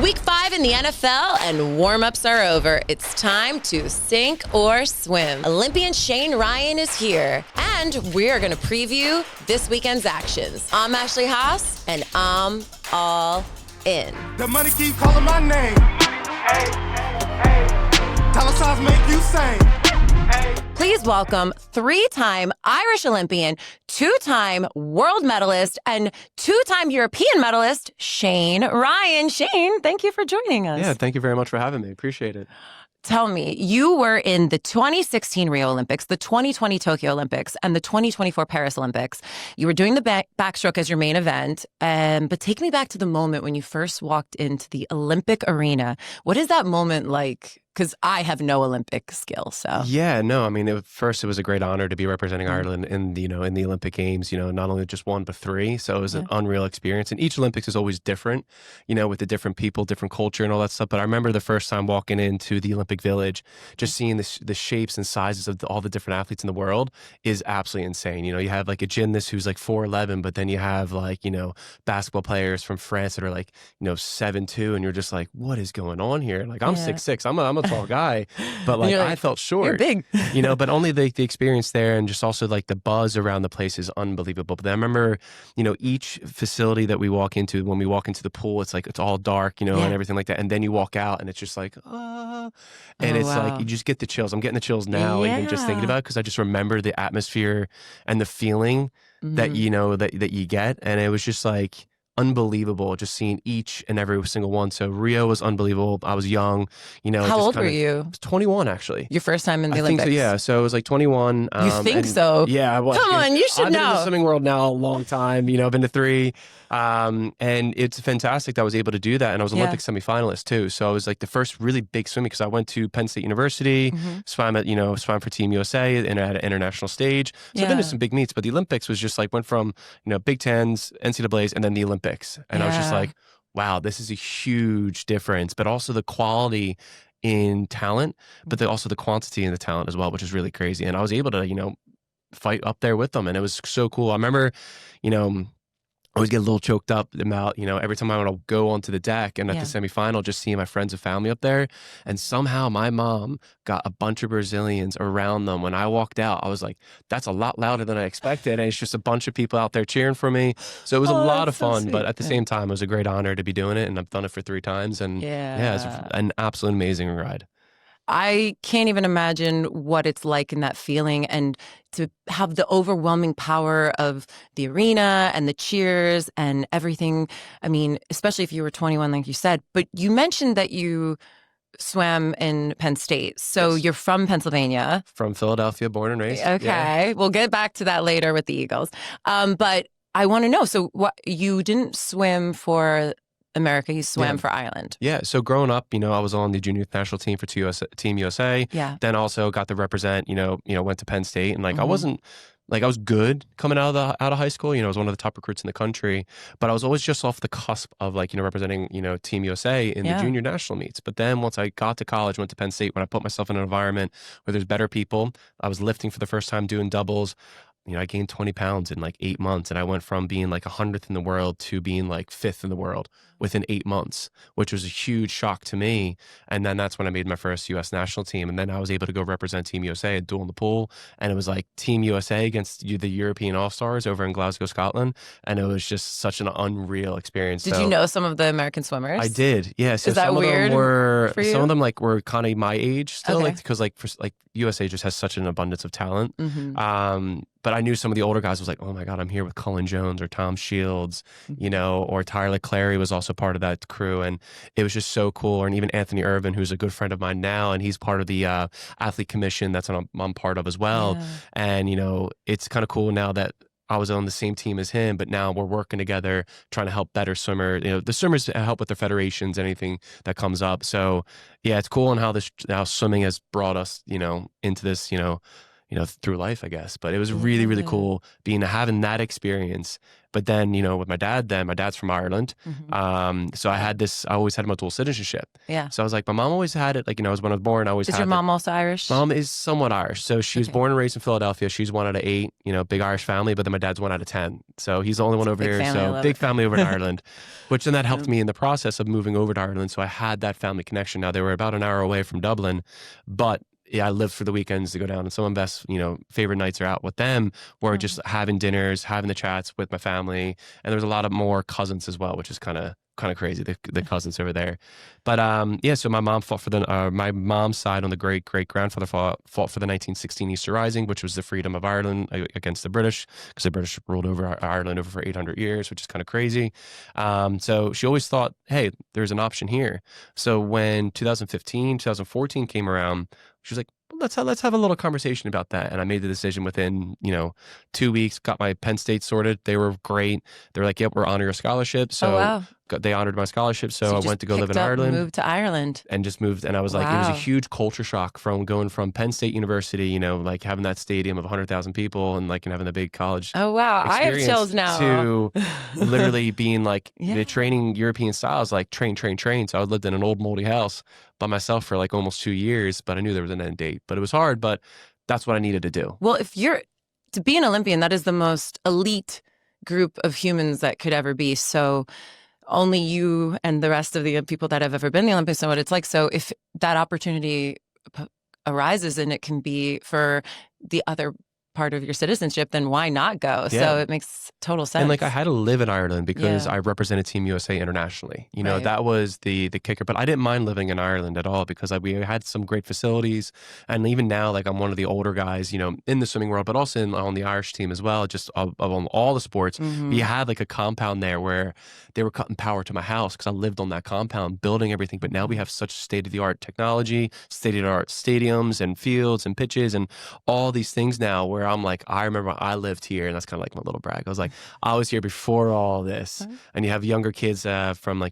Week 5 in the NFL and warmups are over. It's time to sink or swim. Olympian Shane Ryan is here, and we're going to preview this weekend's actions. I'm Ashley Haas, and I'm all in. The money keep calling my name. Hey, hey, dollar signs make you sing. Hey. Please welcome 3-time Irish Olympian, 2-time world medalist, and 2-time European medalist, Shane Ryan. Shane, thank you for joining us. Yeah, thank you very much for having me. Appreciate it. Tell me, you were in the 2016 Rio Olympics, the 2020 Tokyo Olympics, and the 2024 Paris Olympics. You were doing the backstroke as your main event, but take me back to the moment when you first walked into the Olympic arena. What is that moment like? Because I have no Olympic skill, so. Yeah, no, I mean, it was a great honor to be representing Ireland in the Olympic Games, not only just one, but 3. So it was an unreal experience. And each Olympics is always different, with the different people, different culture and all that stuff. But I remember the first time walking into the Olympic Village, just seeing the shapes and sizes of all the different athletes in the world is absolutely insane. You have like a gymnast who's like 4'11", but then you have like, basketball players from France that are like, 7'2", and you're just like, what is going on here? Like, I'm 6'6", I'm a tall guy, but like I felt short. You're big. But only the experience there, and just also like the buzz around the place is unbelievable. But I remember, each facility that we walk into, when we walk into the pool, it's like it's all dark, and everything like that. And then you walk out and it's just like, and it's like you just get the chills. I'm getting the chills now, even just thinking about it, because I just remember the atmosphere and the feeling that that you get, and it was just like unbelievable, just seeing each and every single one. So Rio was unbelievable. I was young, How old were you? I was 21, actually. Your first time in the I Olympics? Think so, yeah. So it was like 21. You think so? Yeah. Well, come on, you should I've know. I've been in the swimming world now a long time. I've been to 3. And it's fantastic that I was able to do that. And I was Olympic semifinalist too. So I was like the first really big swimming, because I went to Penn State University, swam for Team USA and at an international stage. So I've been to some big meets, but the Olympics was just like, went from, Big Tens, NCAAs, and then the Olympics. And I was just like, wow, this is a huge difference, but also the quality in talent, but also the quantity in the talent as well, which is really crazy. And I was able to, fight up there with them. And it was so cool. I remember, I always get a little choked up about, every time I want to go onto the deck and at the semifinal, just seeing my friends and family up there. And somehow my mom got a bunch of Brazilians around them. When I walked out, I was like, that's a lot louder than I expected. And it's just a bunch of people out there cheering for me. So it was a lot of fun, but at the same time, it was a great honor to be doing it. And I've done it for 3 times. And it's an absolute amazing ride. I can't even imagine what it's like in that feeling, and to have the overwhelming power of the arena and the cheers and everything. I mean, especially if you were 21, like you said. But you mentioned that you swam in Penn State. So you're from Pennsylvania. From Philadelphia, born and raised. Okay. We'll get back to that later with the Eagles. But I want to know, so you didn't swim for America, you swam for Ireland. Yeah, so growing up, I was on the junior national team for Team USA. Yeah. Then also got to represent, went to Penn State, and like I wasn't like, I was good coming out of high school. I was one of the top recruits in the country, but I was always just off the cusp of like, representing, Team USA in the junior national meets. But then once I got to college, went to Penn State, when I put myself in an environment where there's better people, I was lifting for the first time, doing doubles. I gained 20 pounds in like 8 months, and I went from being like 100th in the world to being like 5th in the world within 8 months, which was a huge shock to me. And then that's when I made my first U.S. national team. And then I was able to go represent Team USA and duel in the pool. And it was like Team USA against the European All-Stars over in Glasgow, Scotland. And it was just such an unreal experience. Did you know some of the American swimmers? I did, yeah. So is that some weird of them were, for you? Some of them like were kind of my age still, Okay. like because like USA just has such an abundance of talent. But I knew some of the older guys was like, oh my God, I'm here with Cullen Jones or Tom Shields, or Tyler Clary was also part of that crew. And it was just so cool. And even Anthony Irvin, who's a good friend of mine now, and he's part of the athlete commission that's I'm part of as well. Yeah. And, it's kind of cool now that I was on the same team as him, but now we're working together trying to help better swimmer. The swimmers help with their federations, anything that comes up. So yeah, it's cool on how swimming has brought us, into this, through life, I guess. But it was really, really cool having that experience. But then, with my dad's from Ireland. So I always had my dual citizenship. Yeah. So I was like, my mom always had it. Like, when I was born, I always had it. Is your mom also Irish? Mom is somewhat Irish. So she was born and raised in Philadelphia. She's 1 out of 8, big Irish family, but then my dad's 1 out of 10. So he's the only one over here. So big family over in Ireland, which then that helped me in the process of moving over to Ireland. So I had that family connection. Now they were about an hour away from Dublin, but I lived for the weekends to go down, and some of my best, favorite nights are out with them, were just having dinners, having the chats with my family, and there was a lot of more cousins as well, which is kind of crazy, the cousins over there. But so my mom fought for my mom's side on the great grandfather fought for the 1916 Easter Rising, which was the freedom of Ireland against the British, because the British ruled over Ireland over for 800 years, which is kind of crazy. So she always thought, hey, there's an option here. So when 2014 came around, she was like, let's have a little conversation about that. And I made the decision within 2 weeks, got my Penn State sorted. They were great. They were like, yep, we're honoring your scholarship. So they honored my scholarship. So I went to go live in Ireland. Moved to Ireland. And just moved. And I was like, it was a huge culture shock from going from Penn State University, like having that stadium of 100,000 people and having the big college. Oh, wow. I have chills now. To literally being like the training European styles, like train. So I lived in an old moldy house by myself for like almost 2 years, but I knew there was an end date. But it was hard, but that's what I needed to do. Well, to be an Olympian, that is the most elite group of humans that could ever be. So only you and the rest of the people that have ever been in the Olympics know what it's like. So if that opportunity arises and it can be for the other part of your citizenship, then why not go? Yeah. So it makes total sense. And I had to live in Ireland because I represented Team USA internationally. That was the kicker. But I didn't mind living in Ireland at all because we had some great facilities. And even now, I'm one of the older guys, in the swimming world, but also on the Irish team as well, just on all the sports. We had a compound there where they were cutting power to my house because I lived on that compound, building everything. But now we have such state-of-the-art technology, state-of-the-art stadiums and fields and pitches and all these things now where I'm like, I remember I lived here, and that's kind of like my little brag. I was like, I was here before all this. And you have younger kids from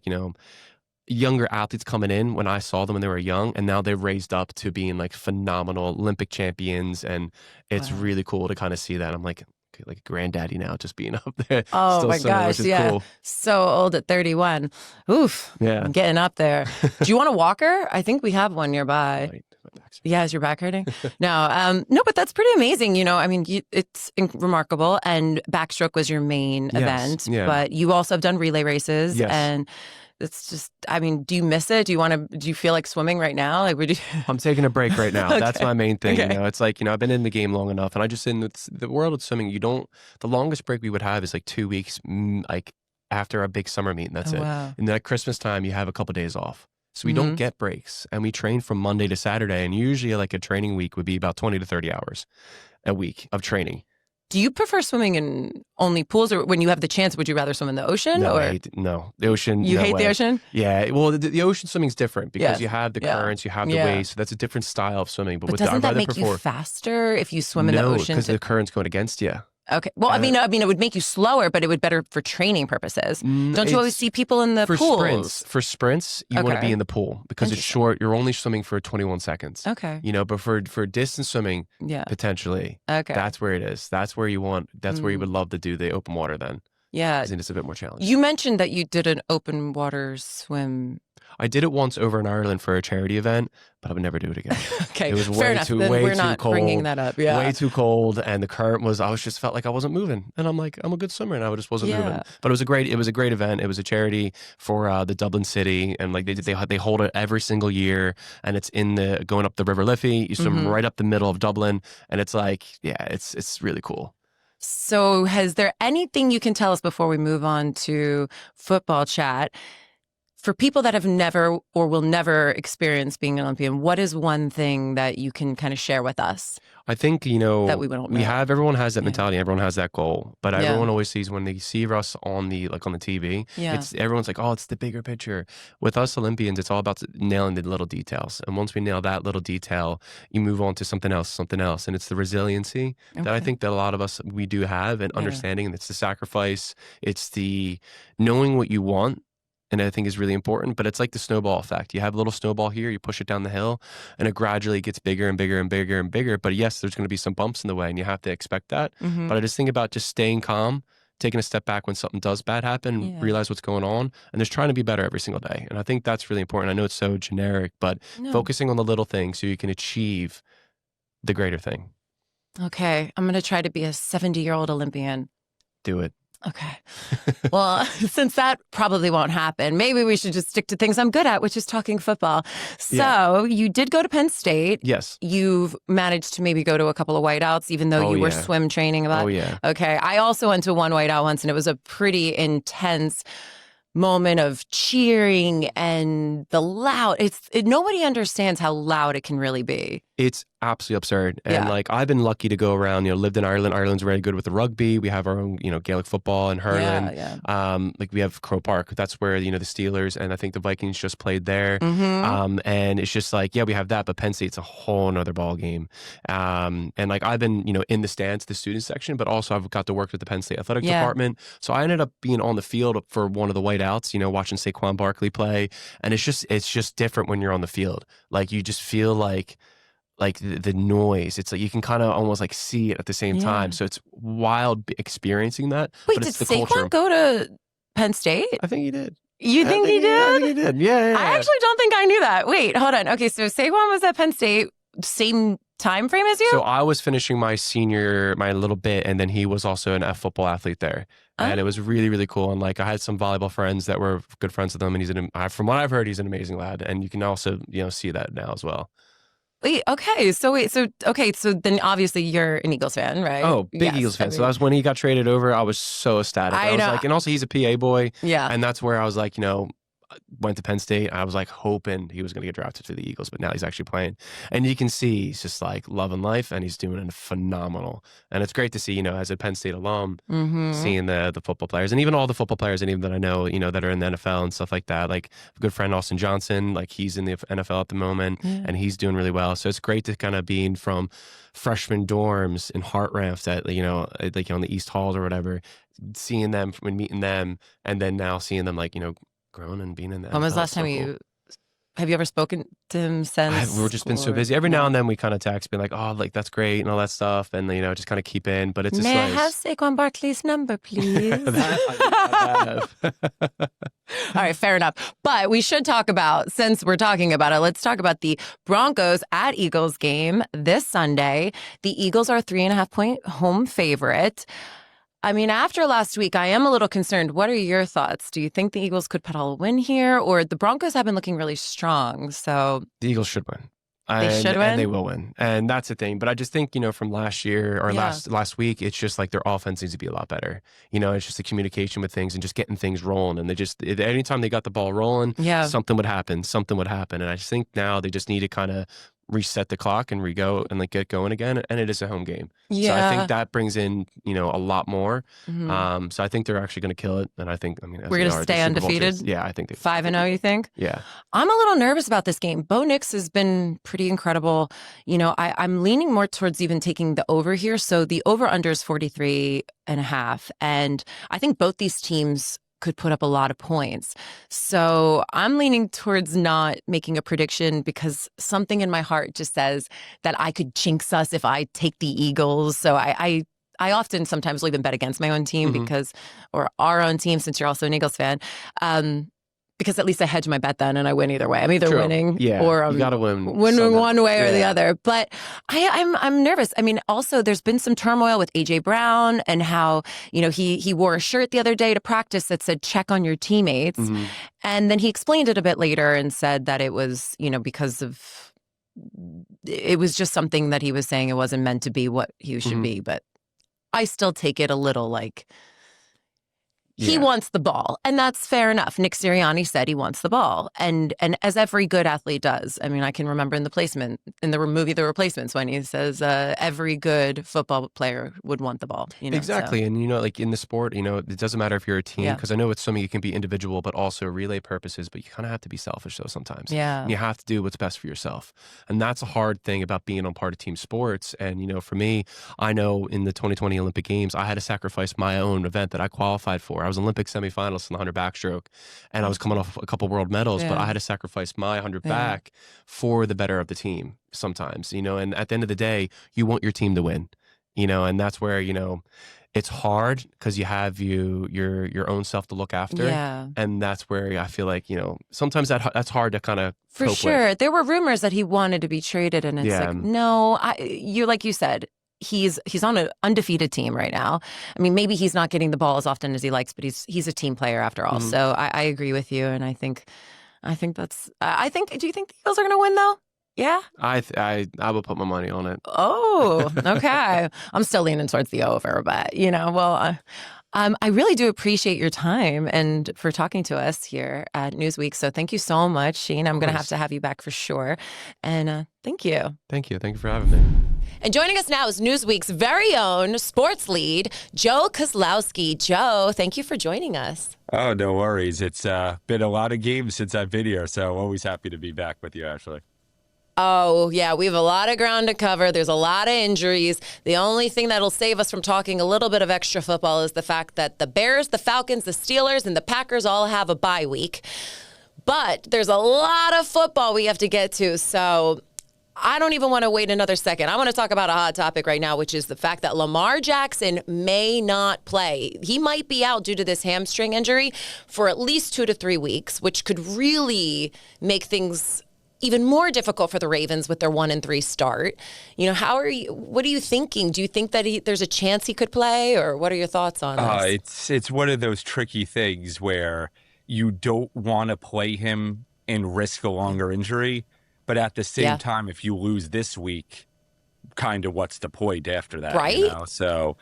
younger athletes coming in when I saw them when they were young, and now they've raised up to being phenomenal Olympic champions, and it's really cool to kind of see that. I'm like a granddaddy now, just being up there. Oh my gosh, cool. So old at 31. Oof. Yeah, I'm getting up there. Do you want a walker? I think we have one nearby. Right. Yeah, is your back hurting? No, but that's pretty amazing. It's remarkable. And backstroke was your main event, but you also have done relay races, and it's just, do you miss it? Do you feel like swimming right now? I'm taking a break right now. Okay. That's my main thing. Okay. It's I've been in the game long enough, and I just in the world of swimming, the longest break we would have is 2 weeks, after a big summer meet, and that's it. Wow. And at Christmas time, you have a couple of days off. So we don't get breaks, and we train from Monday to Saturday, and usually a training week would be about 20 to 30 hours a week of training. Do you prefer swimming in only pools, or when you have the chance, would you rather swim in the ocean? No, the ocean. You hate the ocean? Yeah, well, the ocean swimming is different because you have the currents, you have the waves, so that's a different style of swimming. But doesn't that make you faster if you swim in the ocean? No, because the current's going against you. Okay. Well, it would make you slower, but it would be better for training purposes. Don't you always see people in the pools? For sprints, you want to be in the pool because it's short. You're only swimming for 21 seconds. Okay. But for distance swimming, potentially, that's where it is. That's where you want. That's where you would love to do the open water then. Yeah. Because it's a bit more challenging. You mentioned that you did an open water swim. I did it once over in Ireland for a charity event, but I would never do it again. Okay, it was fair enough. We're not bringing that up. Yeah, way too cold, and the current was. Just felt like I wasn't moving, and I'm like, I'm a good swimmer, and I just wasn't moving. But it was a great event. It was a charity for the Dublin city, and they hold it every single year, and it's going up the River Liffey. You swim right up the middle of Dublin, and it's it's really cool. So, has there anything you can tell us before we move on to football chat? For people that have never or will never experience being an Olympian, what is one thing that you can kind of share with us? I think, that we don't know. Everyone has that mentality, everyone has that goal, but everyone always sees when they see us on the TV, everyone's like, oh, it's the bigger picture. With us Olympians, it's all about nailing the little details. And once we nail that little detail, you move on to something else. And it's the resiliency that I think that a lot of us, we do have, and understanding, and it's the sacrifice, it's the knowing what you want, and I think is really important, but it's like the snowball effect. You have a little snowball here, you push it down the hill, and it gradually gets bigger and bigger and bigger and bigger. But yes, there's going to be some bumps in the way, and you have to expect that. Mm-hmm. But I just think about just staying calm, taking a step back when something does bad happen, realize what's going on, and just trying to be better every single day. And I think that's really important. I know it's so generic, but focusing on the little things so you can achieve the greater thing. Okay, I'm going to try to be a 70-year-old Olympian. Do it. Okay. Well, since that probably won't happen, maybe we should just stick to things I'm good at, which is talking football. So you did go to Penn State. Yes. You've managed to maybe go to a couple of whiteouts, even though you were swim training a lot. Oh, yeah. Okay. I also went to one whiteout once, and it was a pretty intense moment of cheering and the loud. Nobody understands how loud it can really be. It's absolutely absurd. And like, I've been lucky to go around, lived in Ireland. Ireland's very good with the rugby. We have our own, Gaelic football in hurling. Like we have Crow Park. That's where, the Steelers and I think the Vikings just played there. And it's just like, we have that, but Penn State's a whole nother ball game. And like, I've been, in the stands, the student section, but also I've got to work with the Penn State athletic department. So I ended up being on the field for one of the whiteouts, watching Saquon Barkley play. And it's just different when you're on the field. Like you just feel like the noise, it's like you can kind of almost like see it at the same time. So it's wild experiencing that. Wait, but did it's the Saquon culture. go to Penn State? I think he did. You think he did? I think he did. Yeah. I actually don't think I knew that. Wait, hold on. Okay, so Saquon was at Penn State, same time frame as you? So I was finishing my little bit, and then he was also an F football athlete there. And it was really, really cool. And like, I had some volleyball friends that were good friends with him, and from what I've heard, he's an amazing lad. And you can also, see that now as well. So then obviously you're an Eagles fan, right? Oh, big Eagles fan. So that was when he got traded over. I was so ecstatic. I was know. like, and also he's a PA boy. Yeah. And that's where I was like, went to Penn State. I was like hoping he was going to get drafted to the Eagles, but now he's actually playing. And you can see he's just like loving life, and he's doing phenomenal. And it's great to see, as a Penn State alum, seeing the football players, and even all the football players, and even that I know, that are in the NFL and stuff like that. Like a good friend, Austin Johnson, like he's in the NFL at the moment, and he's doing really well. So it's great to kind of being from freshman dorms in Hart Ramps at, like on the East Halls or whatever, seeing them and meeting them, and then now seeing them like, grown and being in the NFL. When was the last time have you ever spoken to him since? We've just been so busy. Every now and then we kind of text, being like, oh, like that's great and all that stuff, and just kind of keep in. But it's just May I have Saquon Barkley's number, please? That I have. All right, fair enough. But we should talk about, since we're talking about it, let's talk about the Broncos at Eagles game this Sunday. The Eagles are 3.5-point home favorite. I mean, after last week, I am a little concerned. What are your thoughts? Do you think the Eagles could put a win here? Or the Broncos have been looking really strong, so... The Eagles should win. They should win? And they will win. And that's the thing. But I just think, from last year or last week, it's just like their offense needs to be a lot better. It's just the communication with things and just getting things rolling. And anytime they got the ball rolling, something would happen. And I just think now they just need to kind of reset the clock and re-go and like get going again, and it is a home game. So I think that brings in a lot more. So I think they're actually going to kill it, and I think we're going to stay undefeated. Yeah, I think 5-0. You think? Yeah, I'm a little nervous about this game. Bo Nix has been pretty incredible. I'm leaning more towards even taking the over here. So the over under is 43.5, and I think both these teams could put up a lot of points. So I'm leaning towards not making a prediction because something in my heart just says that I could jinx us if I take the Eagles. So I often sometimes will even bet against my own team or our own team, since you're also an Eagles fan. Because at least I hedge my bet then and I win either way. I'm either winning or you gotta win one way or the other. But I'm nervous. I mean, also there's been some turmoil with AJ Brown and how, he wore a shirt the other day to practice that said check on your teammates. And then he explained it a bit later and said that it was, because of it was just something that he was saying. It wasn't meant to be what he should be. But I still take it a little like he wants the ball, and that's fair enough. Nick Sirianni said he wants the ball, and as every good athlete does. I mean, I can remember in the movie The Replacements, when he says every good football player would want the ball. Exactly, so. And like in the sport, it doesn't matter if you're a team, because I know it's something you can be individual, but also relay purposes. But you kind of have to be selfish though sometimes. Yeah, and you have to do what's best for yourself, and that's a hard thing about being on part of team sports. And for me, I know in the 2020 Olympic Games, I had to sacrifice my own event that I qualified for. I was Olympic semifinalist in the 100 backstroke, and I was coming off a couple world medals, but I had to sacrifice my 100 back for the better of the team sometimes, you know, and at the end of the day, you want your team to win, you know, and that's where, you know, it's hard because you have your own self to look after. Yeah. And that's where I feel like, you know, sometimes that's hard to kind of For cope sure. with. There were rumors that he wanted to be traded, and it's like, no, like you said, he's on an undefeated team right now. I mean, maybe he's not getting the ball as often as he likes, but he's a team player after all. So I agree with you, and I think that's. Do you think the Eagles are going to win though? Yeah, I would put my money on it. Oh, okay. I'm still leaning towards the over, but you know, well, I really do appreciate your time and for talking to us here at Newsweek. So thank you so much, Shane. I'm going to have you back for sure. And thank you. Thank you. Thank you for having me. And joining us now is Newsweek's very own sports lead, Joe Kozlowski. Joe, thank you for joining us. Oh, no worries. It's been a lot of games since I've been here, so always happy to be back with you, Ashley. Oh, yeah, we have a lot of ground to cover. There's a lot of injuries. The only thing that'll save us from talking a little bit of extra football is the fact that the Bears, the Falcons, the Steelers, and the Packers all have a bye week. But there's a lot of football we have to get to, so I don't even want to wait another second. I want to talk about a hot topic right now, which is the fact that Lamar Jackson may not play. He might be out due to this hamstring injury for at least 2 to 3 weeks, which could really make things even more difficult for the Ravens with their 1-3 start. You know, what are you thinking? Do you think that there's a chance he could play, or what are your thoughts on this? It's one of those tricky things where you don't want to play him and risk a longer injury, but at the same time, if you lose this week, kind of what's the point after that? Right? You know? So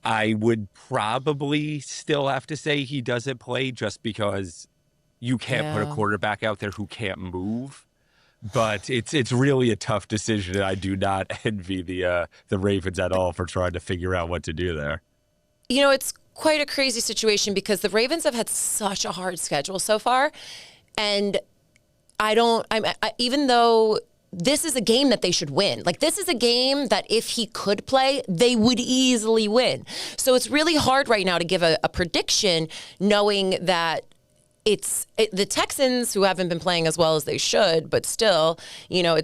I would probably still have to say he doesn't play just because you can't put a quarterback out there who can't move. But it's really a tough decision, and I do not envy the Ravens at all for trying to figure out what to do there. You know, it's quite a crazy situation because the Ravens have had such a hard schedule so far, and even though this is a game that they should win, like this is a game that if he could play, they would easily win. So it's really hard right now to give a prediction, knowing that the Texans, who haven't been playing as well as they should, but still, you know,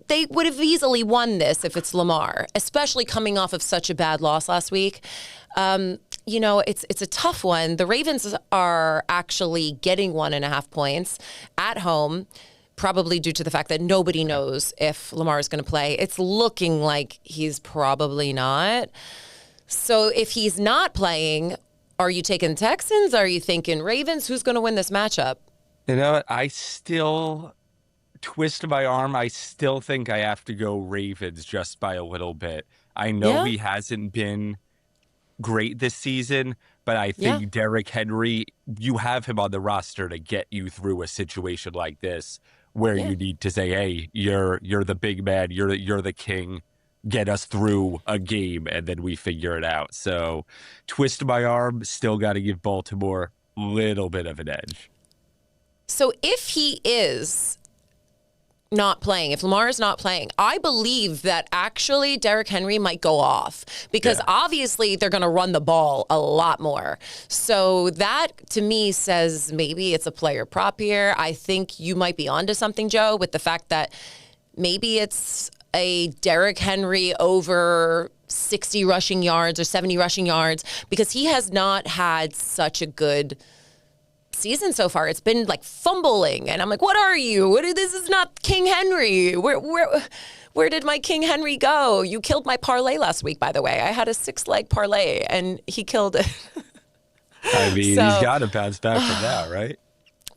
they would have easily won this if it's Lamar, especially coming off of such a bad loss last week. You know, it's a tough one. The Ravens are actually getting 1.5 points at home, probably due to the fact that nobody knows if Lamar is going to play. It's looking like he's probably not. So if he's not playing, are you taking Texans? Are you thinking Ravens? Who's going to win this matchup? You know what? I still twist my arm. I still think I have to go Ravens just by a little bit. I know he hasn't been great this season, but I think Derrick Henry, you have him on the roster to get you through a situation like this where you need to say, hey, you're the big man, you're the king. Get us through a game, and then we figure it out. So twist my arm, still got to give Baltimore a little bit of an edge. So if he is not playing, if Lamar is not playing, I believe that actually Derrick Henry might go off because obviously they're going to run the ball a lot more. So that to me says maybe it's a player prop here. I think you might be onto something, Joe, with the fact that maybe it's a Derrick Henry over 60 rushing yards or 70 rushing yards, because he has not had such a good season so far. It's been like fumbling, and I'm like, what are you? This is not King Henry. Where did my King Henry go? You killed my parlay last week, by the way. I had a 6-leg parlay, and he killed it. I mean, he's got to bounce back from that, right?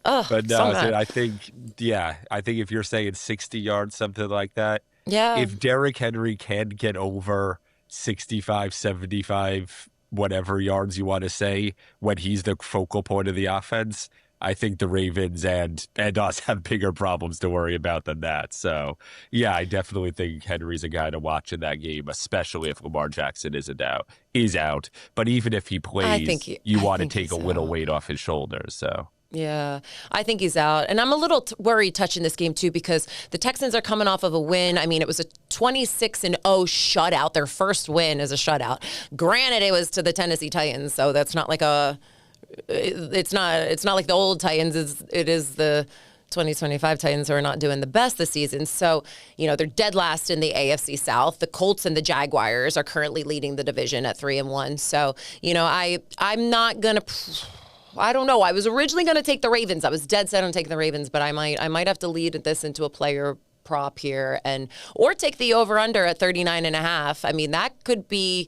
But no, I think if you're saying 60 yards, something like that, if Derrick Henry can get over 65, 75, whatever yards you want to say, when he's the focal point of the offense, I think the Ravens and us have bigger problems to worry about than that. So, yeah, I definitely think Henry's a guy to watch in that game, especially if Lamar Jackson is out. But even if he plays, you want to take a little weight off his shoulders. So Yeah, I think he's out. And I'm a little worried touching this game, too, because the Texans are coming off of a win. I mean, it was a 26-0 shutout. Their first win is a shutout. Granted, it was to the Tennessee Titans, so that's not like it's not like the old Titans. It is the 2025 Titans who are not doing the best this season. So, they're dead last in the AFC South. The Colts and the Jaguars are currently leading the division at 3-1. So, I'm not going to... I don't know. I was originally going to take the Ravens. I was dead set on taking the Ravens, but I might have to lead this into a player prop here or take the over-under at 39.5. I mean, that could be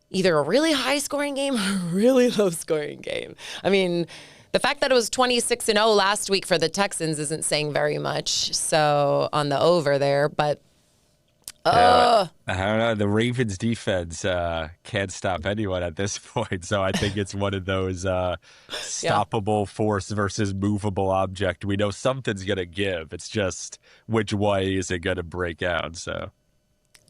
either a really high-scoring game or a really low-scoring game. I mean, the fact that it was 26-0 last week for the Texans isn't saying very much. So on the over there, but I don't know. The Ravens defense can't stop anyone at this point. So I think it's one of those stoppable force versus movable object. We know something's going to give. It's just which way is it going to break out? So.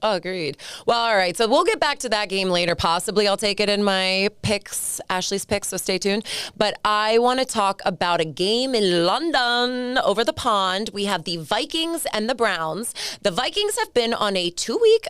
Oh, agreed. Well, all right. So we'll get back to that game later. Possibly I'll take it in my picks, Ashley's picks, so stay tuned. But I want to talk about a game in London over the pond. We have the Vikings and the Browns. The Vikings have been on a 2-week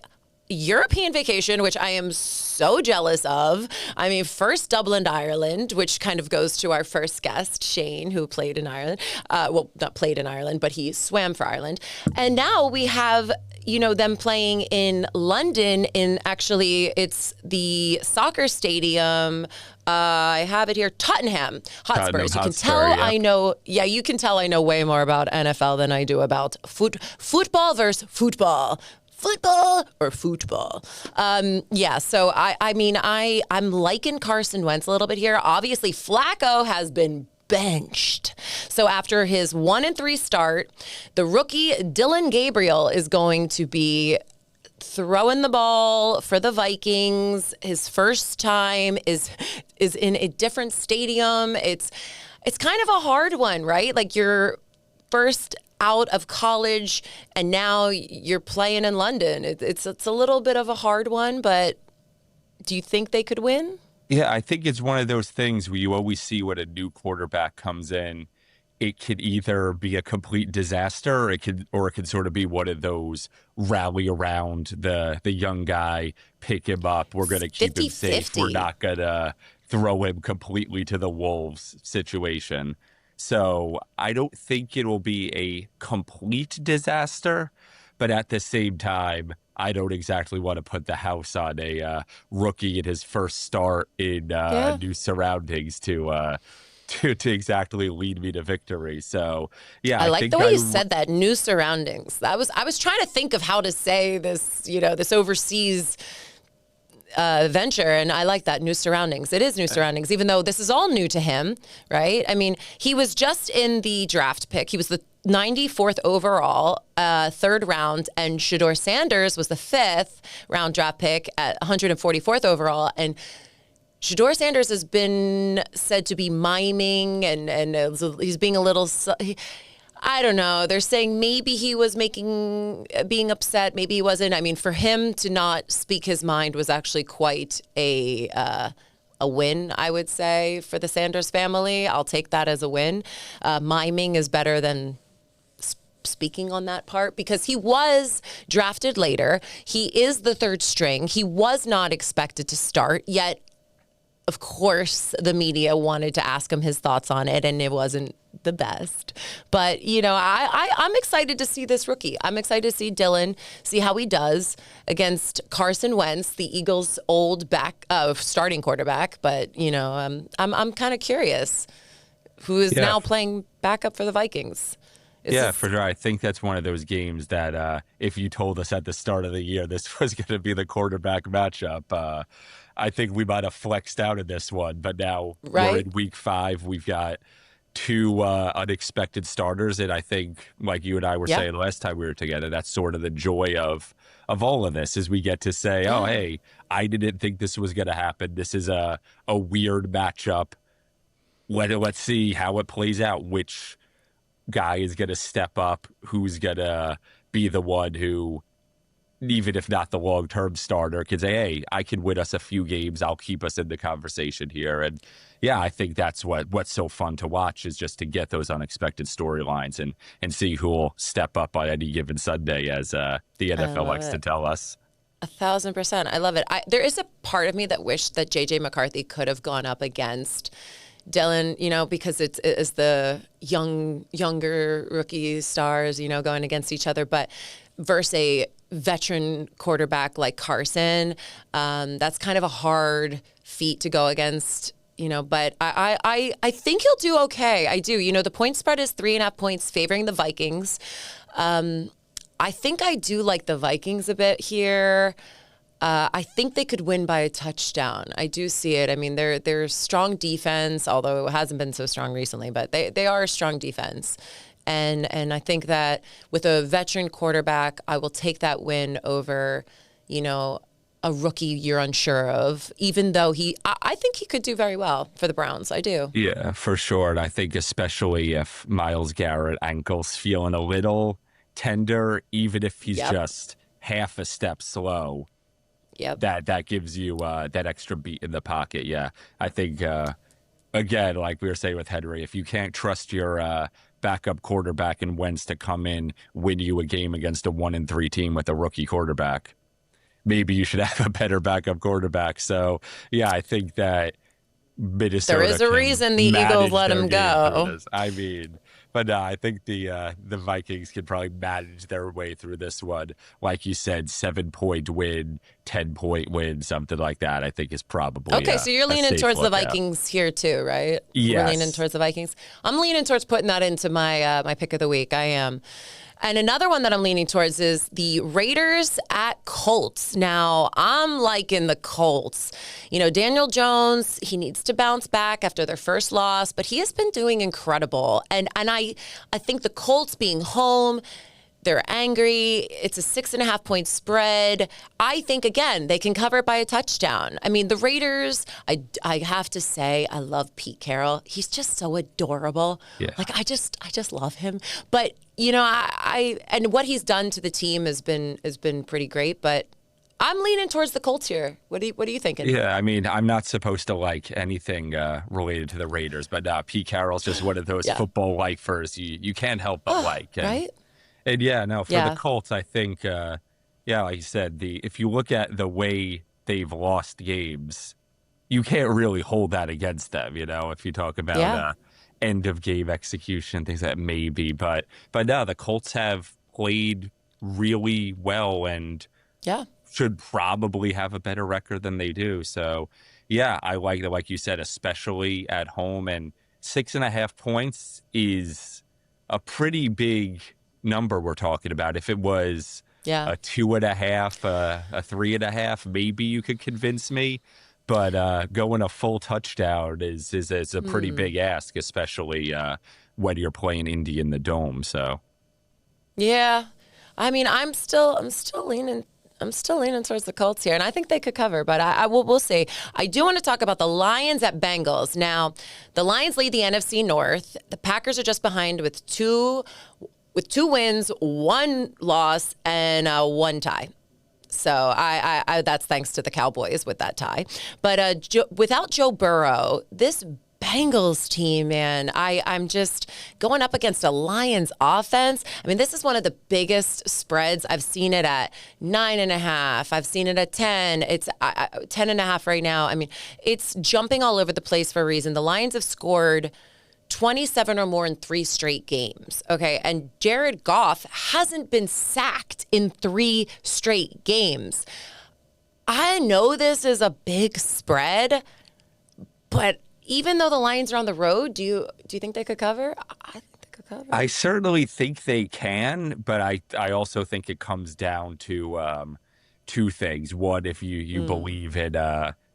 European vacation, which I am so jealous of. I mean, first Dublin, Ireland, which kind of goes to our first guest, Shane, who played in Ireland. Well, not played in Ireland, but he swam for Ireland. And now we have, them playing in London actually, it's the soccer stadium. I have it here, Tottenham Hotspurs. You can tell I know, you can tell I know way more about NFL than I do about football versus football. Football or football. So I'm liking Carson Wentz a little bit here. Obviously, Flacco has been benched. So after his 1-3 start, the rookie Dylan Gabriel is going to be throwing the ball for the Vikings. His first time is in a different stadium. It's kind of a hard one, right? Like your first out of college and now you're playing in London. It's a little bit of a hard one, but do you think they could win? Yeah, I think it's one of those things where you always see when a new quarterback comes in, it could either be a complete disaster or it could sort of be one of those rally around the young guy, pick him up, we're going to keep 50, him safe, 50. We're not going to throw him completely to the wolves situation. So I don't think it will be a complete disaster, but at the same time, I don't exactly want to put the house on a rookie in his first start in new surroundings to exactly lead me to victory. So I like think the way you said that, new surroundings. I was trying to think of how to say this, this overseas venture, and I like that, new surroundings. It is new surroundings, even though this is all new to him, right? I mean, he was just in the draft pick. He was the 94th overall, third round, and Shedeur Sanders was the 5th round draft pick at 144th overall. And Shedeur Sanders has been said to be miming, and he's being a little... I don't know. They're saying maybe he was being upset. Maybe he wasn't. I mean, for him to not speak his mind was actually quite a win, I would say, for the Sanders family. I'll take that as a win. Miming is better than speaking on that part because he was drafted later. He is the third string. He was not expected to start, yet of course, the media wanted to ask him his thoughts on it, and it wasn't the best. But, I'm excited to see this rookie. I'm excited to see Dylan, see how he does against Carson Wentz, the Eagles' old starting quarterback. But, I'm kind of curious who is now playing backup for the Vikings. For sure. I think that's one of those games that if you told us at the start of the year this was going to be the quarterback matchup, I think we might have flexed out of this one. But now we're in week 5. We've got 2 unexpected starters. And I think, like you and I were saying last time we were together, that's sort of the joy of all of this is we get to say, oh, hey, I didn't think this was going to happen. This is a weird matchup. Let's see how it plays out, which guy is going to step up, who's going to be the one who even if not the long-term starter, could say, hey, I can win us a few games. I'll keep us in the conversation here. And yeah, I think that's what's so fun to watch, is just to get those unexpected storylines and see who will step up on any given Sunday, as the NFL likes to tell us. 1,000%. I love it. There is a part of me that wished that J.J. McCarthy could have gone up against Dylan, because it's the younger rookie stars, going against each other, but versus a veteran quarterback like Carson, that's kind of a hard feat to go against, but I think he'll do okay. I do. The point spread is 3.5 points favoring the Vikings. I think I do like the Vikings a bit here. I think they could win by a touchdown. I do see it. I mean, they're strong defense, although it hasn't been so strong recently, but they are a strong defense. And I think that with a veteran quarterback, I will take that win over, a rookie you're unsure of, even though I think he could do very well for the Browns. I do. Yeah, for sure. And I think especially if Myles Garrett ankle's feeling a little tender, even if he's just half a step slow, that gives you that extra beat in the pocket. Yeah, I think, again, like we were saying with Henry, if you can't trust your backup quarterback and Wentz to come in, win you a game against a 1-3 team with a rookie quarterback, maybe you should have a better backup quarterback. So, yeah, I think that Minnesota, there is a reason the Eagles let him go. I mean, but no, I think the Vikings can probably manage their way through this one. Like you said, 7-point win, 10-point win, something like that, I think is probably okay. So you're leaning towards the Vikings here too, right? Yes. We're leaning towards the Vikings. I'm leaning towards putting that into my my pick of the week. I am. And another one that I'm leaning towards is the Raiders at Colts. Now, I'm liking the Colts. Daniel Jones, he needs to bounce back after their first loss, but he has been doing incredible. And I think the Colts being home, they're angry. It's a 6.5 point spread. I think, again, they can cover it by a touchdown. I mean, the Raiders, I have to say, I love Pete Carroll. He's just so adorable. Yeah. Like, I just love him. But, and what he's done to the team has been pretty great. But I'm leaning towards the Colts here. What are you thinking? Yeah, I mean, I'm not supposed to like anything related to the Raiders, but Pete Carroll's just one of those football lifers you can't help but like. Right? And for the Colts, I think, like you said, if you look at the way they've lost games, you can't really hold that against them, if you talk about end of game execution, things that may be. But no, the Colts have played really well and should probably have a better record than they do. So, yeah, I like that, like you said, especially at home. And 6.5 points is a pretty big number we're talking about. If it was a 2.5, a 3.5, maybe you could convince me. But going a full touchdown is a pretty big ask, especially when you're playing Indy in the Dome. So, yeah, I mean, I'm still leaning towards the Colts here, and I think they could cover, but we'll see. I do want to talk about the Lions at Bengals. Now, the Lions lead the NFC North. The Packers are just behind with two wins, 1 loss, and 1 tie. So I that's thanks to the Cowboys with that tie. But without Joe Burrow, this Bengals team, man, I'm just going up against a Lions offense. I mean, this is one of the biggest spreads. I've seen it at 9.5. I've seen it at 10. It's 10.5 right now. I mean, it's jumping all over the place for a reason. The Lions have scored 27 or more in 3 straight games. Okay. And Jared Goff hasn't been sacked in 3 straight games. I know this is a big spread, but even though the Lions are on the road, do you think they could cover? I think they could cover. I certainly think they can, but I also think it comes down to 2 things. One, if you believe in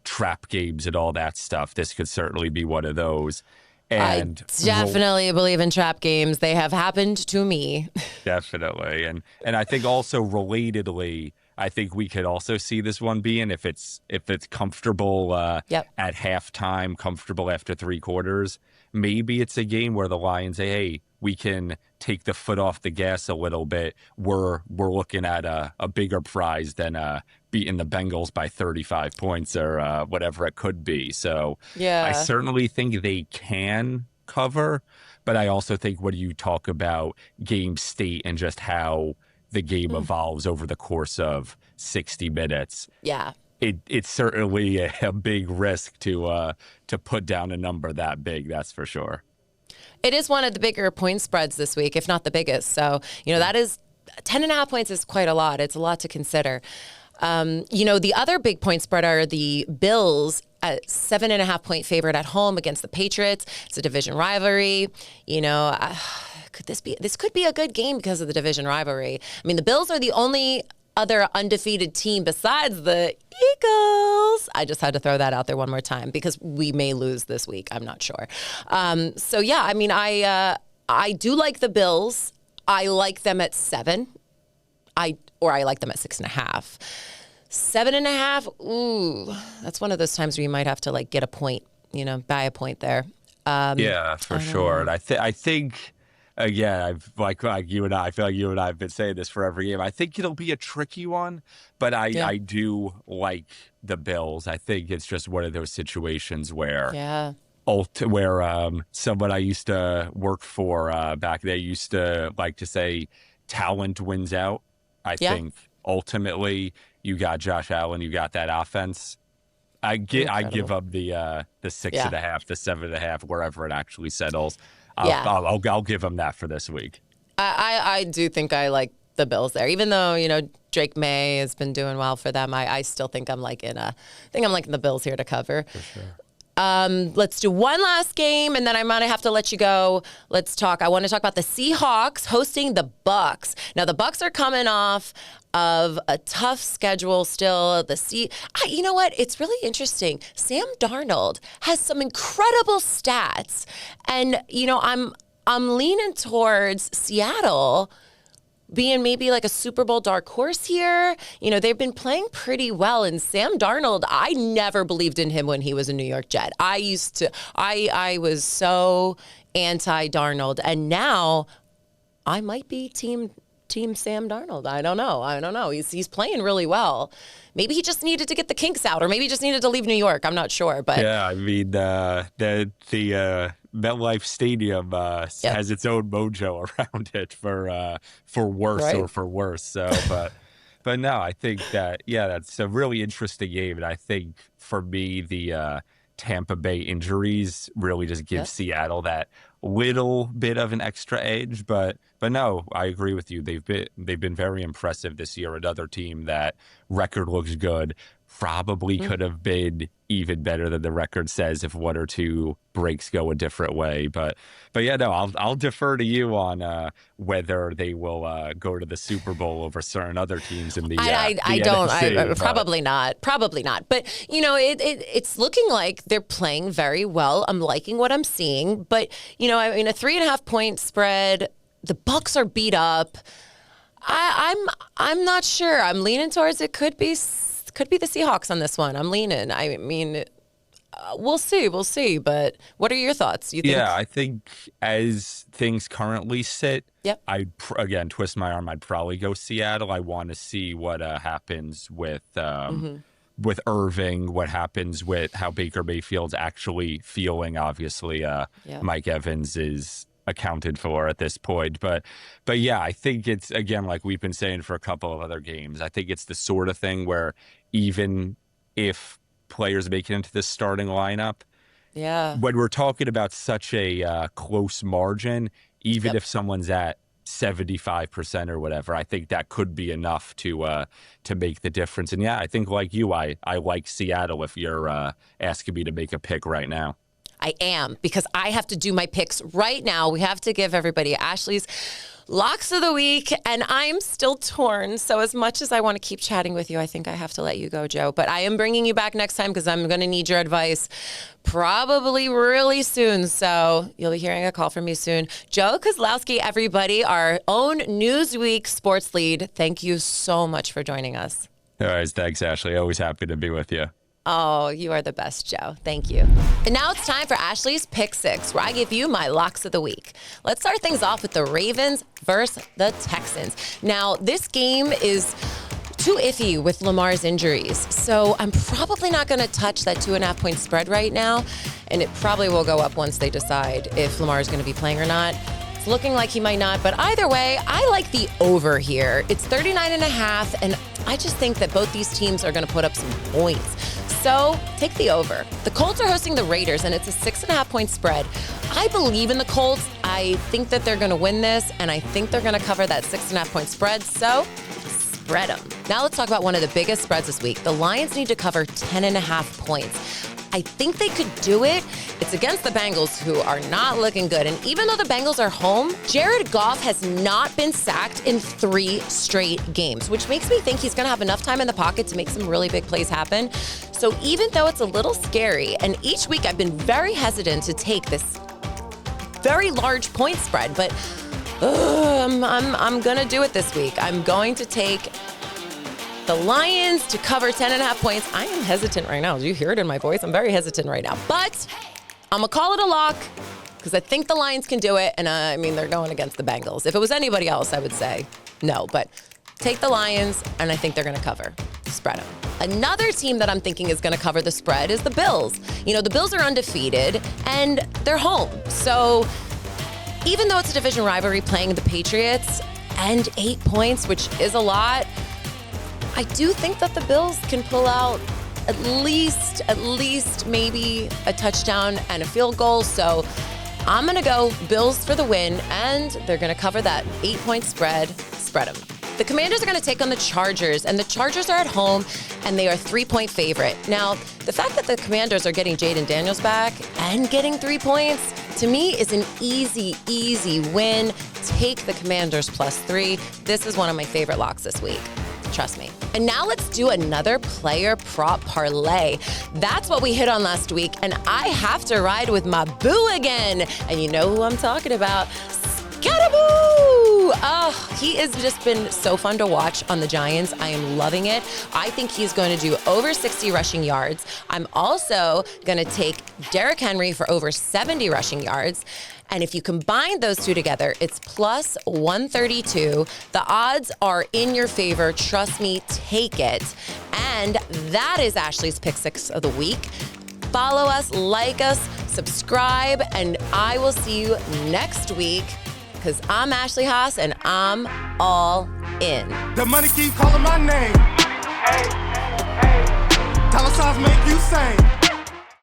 trap games and all that stuff, this could certainly be one of those. And I definitely believe in trap games. They have happened to me. Definitely. And I think also relatedly, I think we could also see this one being if it's comfortable at halftime, comfortable after 3 quarters, maybe it's a game where the Lions say, hey, we can take the foot off the gas a little bit. We're looking at a bigger prize than beating the Bengals by 35 points or whatever it could be. So I certainly think they can cover, but I also think when you talk about game state and just how the game evolves over the course of 60 minutes, it's certainly a big risk to put down a number that big. That's for sure. It is one of the bigger point spreads this week, if not the biggest. So, that is 10.5 points is quite a lot. It's a lot to consider. The other big point spread are the Bills at 7.5 point favorite at home against the Patriots. It's a division rivalry. This could be a good game because of the division rivalry. I mean, the Bills are the only other undefeated team besides the Eagles. I just had to throw that out there one more time because we may lose this week. I'm not sure. I do like the Bills. I like them at 7. I like them at 6.5. 7.5. Ooh, that's one of those times where you might have to get a point. Buy a point there. For sure. And I think. Again, I've like you and I feel like you and I have been saying this for every game. I think it'll be a tricky one, but I do like the Bills. I think it's just one of those situations where someone I used to work for back then used to like to say talent wins out. I think ultimately you got Josh Allen, you got that offense. I give up the 6.5, the 7.5, wherever it actually settles. I'll give them that for this week. I do think I like the Bills there, even though Drake May has been doing well for them. I still think I'm liking the Bills here to cover. For sure. Let's do one last game, and then I'm gonna have to let you go. I want to talk about the Seahawks hosting the Bucks. Now the Bucks are coming off of a tough schedule still. You know what? It's really interesting. Sam Darnold has some incredible stats, and I'm leaning towards Seattle being maybe like a Super Bowl dark horse here. They've been playing pretty well. And Sam Darnold, I never believed in him when he was a New York Jet. I was so anti-Darnold. And now I might be team Sam Darnold. I don't know. He's playing really well. Maybe he just needed to get the kinks out, or maybe he just needed to leave New York. I'm not sure. But yeah, I mean, the MetLife Stadium has its own mojo around it for worse or for worse. So, but no, I think that's a really interesting game, and I think for me the Tampa Bay injuries really just give Seattle that little bit of an extra edge. But no, I agree with you. They've been very impressive this year. Another team that record looks good. Probably could have been even better than the record says if one or two breaks go a different way. But yeah, no, I'll defer to you on whether they will go to the Super Bowl over certain other teams in the NFC, probably not. But it's looking like they're playing very well. I'm liking what I'm seeing. But a 3.5 point spread. The Bucks are beat up. I'm not sure. I'm leaning towards it could be the Seahawks on this one. I'm leaning. I mean, we'll see. But what are your thoughts? You think? Yeah, I think as things currently sit, I'd again twist my arm. I'd probably go Seattle. I want to see what happens with Irving, what happens with how Baker Mayfield's actually feeling. Obviously, Mike Evans is accounted for at this point. But yeah, I think it's, again, like we've been saying for a couple of other games, I think it's the sort of thing where even if players make it into the starting lineup, when we're talking about such a close margin, even if someone's at 75% or whatever, I think that could be enough to make the difference. And yeah, I think like you, I like Seattle if you're asking me to make a pick right now. I am, because I have to do my picks right now. We have to give everybody Ashley's locks of the week, and I'm still torn. So as much as I want to keep chatting with you, I think I have to let you go, Joe. But I am bringing you back next time because I'm going to need your advice probably really soon. So you'll be hearing a call from me soon. Joe Kozlowski, everybody, our own Newsweek sports lead. Thank you so much for joining us. All right, thanks, Ashley. Always happy to be with you. Oh, you are the best, Joe. Thank you. And now it's time for Ashley's Pick Six, where I give you my locks of the week. Let's start things off with the Ravens versus the Texans. Now, this game is too iffy with Lamar's injuries, so I'm probably not going to touch that 2.5-point spread right now, and it probably will go up once they decide if Lamar is going to be playing or not. It's looking like he might not, but either way, I like the over here. It's 39.5, and I just think that both these teams are going to put up some points. So take the over. The Colts are hosting the Raiders, and it's a 6.5-point spread. I believe in the Colts. I think that they're going to win this, and I think they're going to cover that 6.5-point spread. So spread them. Now let's talk about one of the biggest spreads this week. The Lions need to cover 10.5 points. I think they could do it. It's against the Bengals, who are not looking good. And even though the Bengals are home, Jared Goff has not been sacked in 3 straight games, which makes me think he's going to have enough time in the pocket to make some really big plays happen. So even though it's a little scary, and each week I've been very hesitant to take this very large point spread, but I'm going to do it this week. I'm going to take the Lions to cover 10.5 points. I am hesitant right now. Do you hear it in my voice? I'm very hesitant right now. But I'm going to call it a lock because I think the Lions can do it. And I mean, they're going against the Bengals. If it was anybody else, I would say no. But take the Lions, and I think they're going to cover. Spread them. Another team that I'm thinking is going to cover the spread is the Bills. You know, the Bills are undefeated, and they're home. So even though it's a division rivalry playing the Patriots, and 8 points, which is a lot, I do think that the Bills can pull out at least maybe a touchdown and a field goal. So I'm going to go Bills for the win, and they're going to cover that 8-point spread. Spread them. The Commanders are going to take on the Chargers, and the Chargers are at home, and they are a 3-point favorite. Now, the fact that the Commanders are getting Jaden Daniels back and getting 3 points, to me, is an easy win. Take the Commanders +3. This is one of my favorite locks this week. Trust me. And now let's do another player prop parlay. That's what we hit on last week, and I have to ride with my boo again. And you know who I'm talking about. Scataboo! Oh, he has just been so fun to watch on the Giants. I am loving it. I think he's going to do over 60 rushing yards. I'm also going to take Derrick Henry for over 70 rushing yards. And if you combine those two together, it's +132. The odds are in your favor. Trust me, take it. And that is Ashley's Pick Six of the week. Follow us, like us, subscribe, and I will see you next week because I'm Ashley Haas and I'm all in. The money keep calling my name. Dollar signs make you sing.